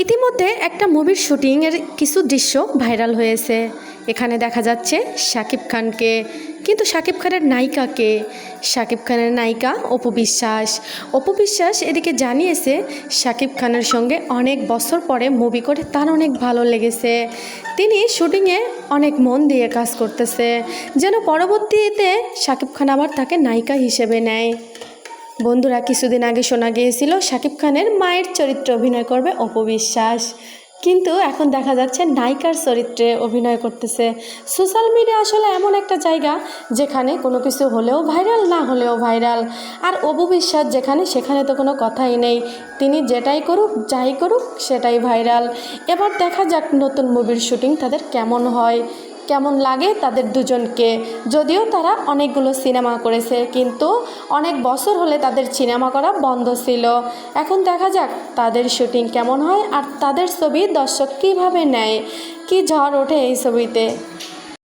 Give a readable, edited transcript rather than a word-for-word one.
ইতিমধ্যে একটা মুভির শুটিংয়ের কিছু দৃশ্য ভাইরাল হয়েছে। এখানে দেখা যাচ্ছে শাকিব খানকে, কিন্তু শাকিব খানের নায়িকাকে। শাকিব খানের নায়িকা অপু বিশ্বাস। অপু বিশ্বাস এদিকে জানিয়েছে শাকিব খানের সঙ্গে অনেক বছর পরে মুভি করে তার অনেক ভালো লেগেছে। তিনি শুটিংয়ে অনেক মন দিয়ে কাজ করতেছে, যেন পরবর্তীতে শাকিব খান আবার তাকে নায়িকা হিসেবে নেয়। বন্ধুরা, কিছুদিন আগে শোনা গিয়েছিল শাকিব খানের মায়ের চরিত্রে অভিনয় করবে অপু বিশ্বাস, কিন্তু এখন দেখা যাচ্ছে নায়িকার চরিত্রে অভিনয় করতেছে। সোশ্যাল মিডিয়া আসলে এমন একটা জায়গা যেখানে কোনো কিছু হলেও ভাইরাল, না হলেও ভাইরাল। আর অপু বিশ্বাস যেখানে, সেখানে তো কোনো কথাই নেই। তিনি যেটাই করুক, যাই করুক, সেটাই ভাইরাল। এবার দেখা যাক নতুন মুভির শুটিং তাদের কেমন হয়, কেমন লাগে তাদের দুজনকে। যদিও তারা অনেকগুলো সিনেমা করেছে, কিন্তু অনেক বছর হলে তাদের সিনেমা করা বন্ধ ছিল। এখন দেখা যাক তাদের শুটিং কেমন হয় আর তাদের ছবি দর্শক কীভাবে নেয়, কী ঝড় ওঠে এই ছবিতে।